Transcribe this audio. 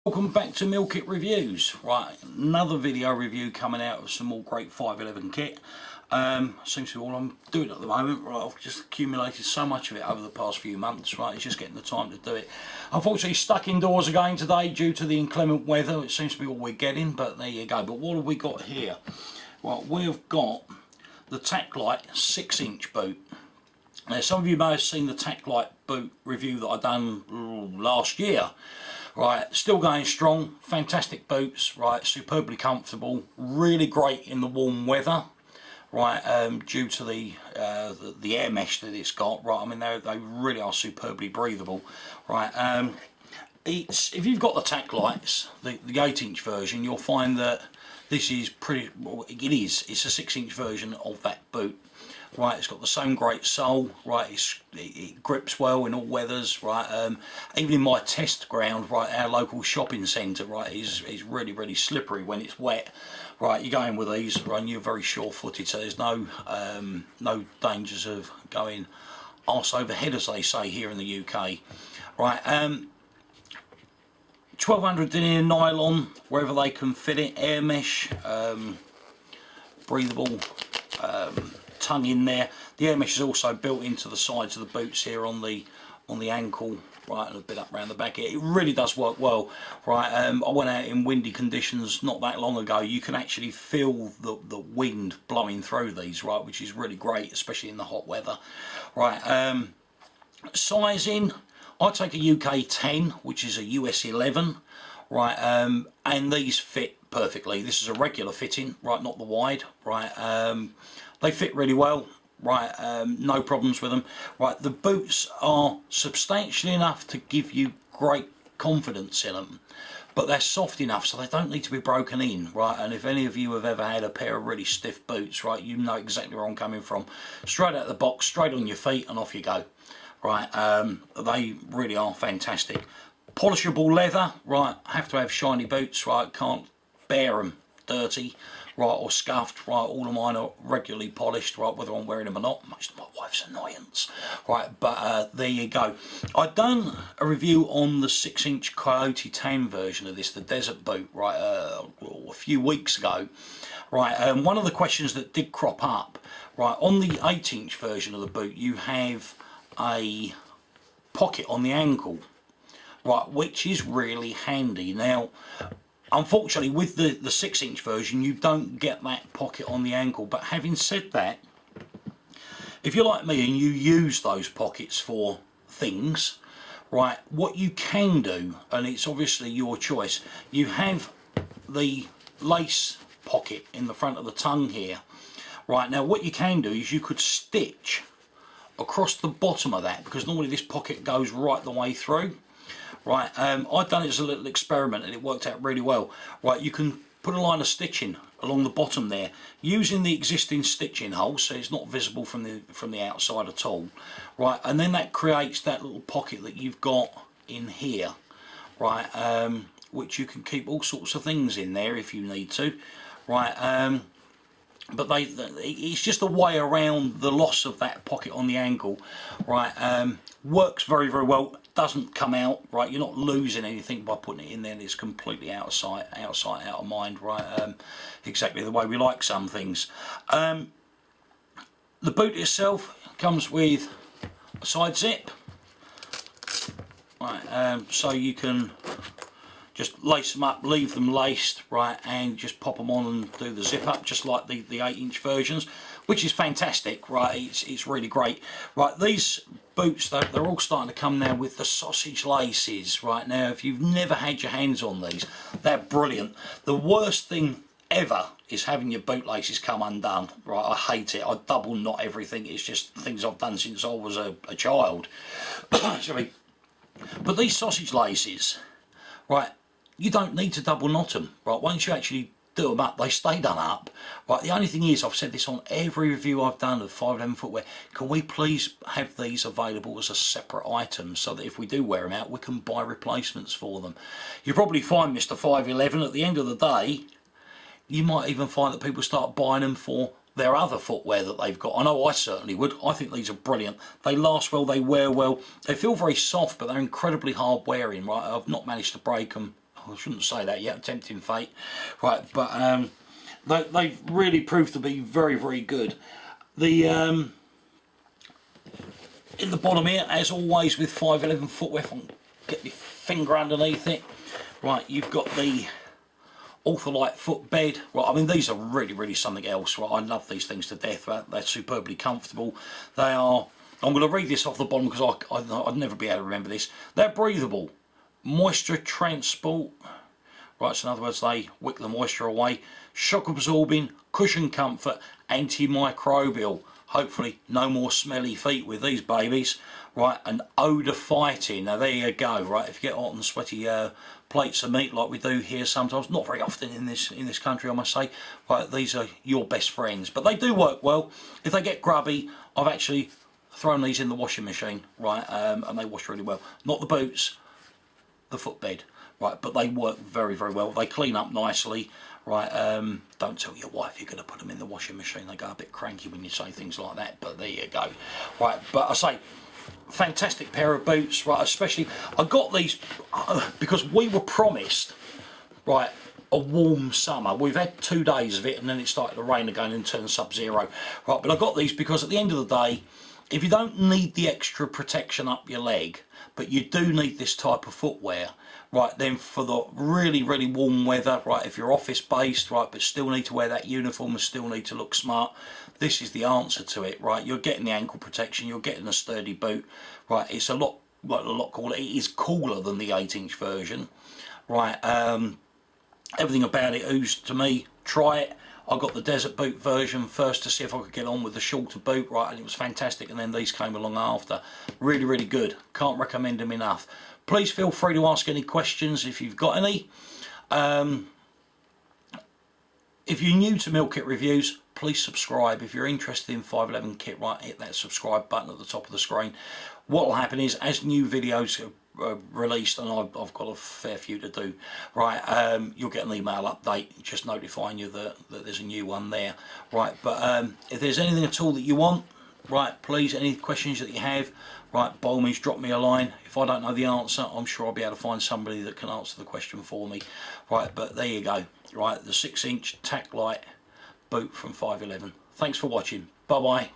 Welcome back to Meal Kit Reviews. Right, another video review coming out of some more great 511 kit. Seems to be all I'm doing at the moment. Right, I've just accumulated so much of it over the past few months. Right, it's just getting the time to do it. Unfortunately, stuck indoors again today due to the inclement weather. It seems to be all we're getting, but there you go. But what have we got here? Well, we've got the Taclite 6-inch boot. Now, some of you may have seen the Taclite boot review that I done last year. Right, still going strong, fantastic boots, right, superbly comfortable, really great in the warm weather, right, due to the air mesh that it's got, right. I mean, they really are superbly breathable, right. If you've got the Taclites, the 8-inch version, you'll find that this is pretty, well, it's a 6-inch version of that boot. Right, it's got the same great sole, right, it grips well in all weathers, right, even in my test ground, right, our local shopping centre, right, is really slippery when it's wet, right. You go in with these, right, and you're very sure-footed, so there's no dangers of going arse over head, as they say here in the UK, right. 1200 denier nylon, wherever they can fit it, air mesh, breathable, tongue in there. The air mesh is also built into the sides of the boots here on the ankle, right, and a bit up around the back. It really does work well, right. I went out in windy conditions not that long ago. You can actually feel the wind blowing through these, right, which is really great, especially in the hot weather, right. Sizing, I take a UK 10, which is a US 11, right, and these fit perfectly. This is a regular fitting, right, not the wide, right. They fit really well, right, no problems with them, right. The boots are substantial enough to give you great confidence in them, but they're soft enough so they don't need to be broken in, right. And if any of you have ever had a pair of really stiff boots, right, you know exactly where I'm coming from. Straight out of the box, straight on your feet, and off you go, right. They really are fantastic. Polishable leather, right, have to have shiny boots, right, can't bear them dirty, right, or scuffed, right. All of mine are regularly polished, right, whether I'm wearing them or not, much to my wife's annoyance, right. But there you go. I've done a review on the 6-inch Coyote 10 version of this, the desert boot, right, a few weeks ago, right. One of the questions that did crop up, right, on the 8-inch version of the boot, you have a pocket on the ankle, right, which is really handy. Now, unfortunately, with the 6-inch version, you don't get that pocket on the ankle. But having said that, if you're like me and you use those pockets for things, right, what you can do, and it's obviously your choice, you have the lace pocket in the front of the tongue here, right. Now, what you can do is you could stitch across the bottom of that, because normally this pocket goes right the way through. Right, I've done it as a little experiment and it worked out really well. Right, you can put a line of stitching along the bottom there, using the existing stitching hole, so it's not visible from the outside at all. Right, and then that creates that little pocket that you've got in here, right, which you can keep all sorts of things in there if you need to, right. But it's just a way around the loss of that pocket on the ankle, right. Works very well, doesn't come out, right. You're not losing anything by putting it in there. It's completely out of sight, out of mind, right. Exactly the way we like some things. The boot itself comes with a side zip, right, so you can just lace them up, leave them laced, right, and just pop them on and do the zip up, just like the 8-inch versions, which is fantastic, right. It's really great, right. These boots, they're all starting to come now with the sausage laces, right. Now, if you've never had your hands on these, they're brilliant. The worst thing ever is having your boot laces come undone, right. I hate it. I double knot everything. It's just things I've done since I was a child. But these sausage laces, right, you don't need to double knot them, right. Once you actually do them up, they stay done up, right. The only thing is, I've said this on every review I've done of 511 footwear, can we please have these available as a separate item so that if we do wear them out, we can buy replacements for them. You probably find, Mr. 511, at the end of the day, you might even find that people start buying them for their other footwear that they've got. I know I certainly would. I think these are brilliant. They last well, they wear well, they feel very soft, but they're incredibly hard wearing, right. I've not managed to break them I shouldn't say that yet, tempting fate, right, but they've really proved to be very, very good. The in the bottom here, as always with 511 footwear, if I can get my finger underneath it, right, you've got the Taclite footbed. Right, I mean, these are really, really something else. Right, I love these things to death. They're superbly comfortable. They are, I'm going to read this off the bottom because I'd never be able to remember this. They're breathable, moisture transport. Right, so in other words, they wick the moisture away. Shock absorbing, cushion comfort, antimicrobial. Hopefully no more smelly feet with these babies. Right, and odour fighting. Now there you go. Right, if you get hot and sweaty plates of meat like we do here sometimes, not very often in this country I must say, right, these are your best friends. But they do work well. If they get grubby, I've actually thrown these in the washing machine, right, and they wash really well. Not the boots, the footbed. Right, but they work very, very well. They clean up nicely. Right, don't tell your wife you're going to put them in the washing machine. They go a bit cranky when you say things like that, but there you go. Right, but I say, fantastic pair of boots. Right, especially, I got these because we were promised, right, a warm summer. We've had 2 days of it and then it started to rain again and turn sub-zero. Right, but I got these because at the end of the day, if you don't need the extra protection up your leg, but you do need this type of footwear, right, then for the really, really warm weather, right, if you're office based, right, but still need to wear that uniform and still need to look smart, this is the answer to it, right. You're getting the ankle protection, you're getting a sturdy boot, right. It's a lot cooler. It is cooler than the 8-inch version, right. Everything about it oozed to me. Try it. I got the desert boot version first to see if I could get on with the shorter boot, right, and it was fantastic, and then these came along after. Really, really good. Can't recommend them enough. Please feel free to ask any questions if you've got any. If you're new to Meal Kit Reviews, please subscribe. If you're interested in 511 kit, right, hit that subscribe button at the top of the screen. What will happen is, as new videos released, and I've got a fair few to do, right, you'll get an email update just notifying you that there's a new one there, right. But if there's anything at all that you want, right, please, any questions that you have, right, by all means drop me a line. If I don't know the answer, I'm sure I'll be able to find somebody that can answer the question for me, right. But there you go, right, the 6-inch Taclite boot from 511. Thanks for watching. Bye bye.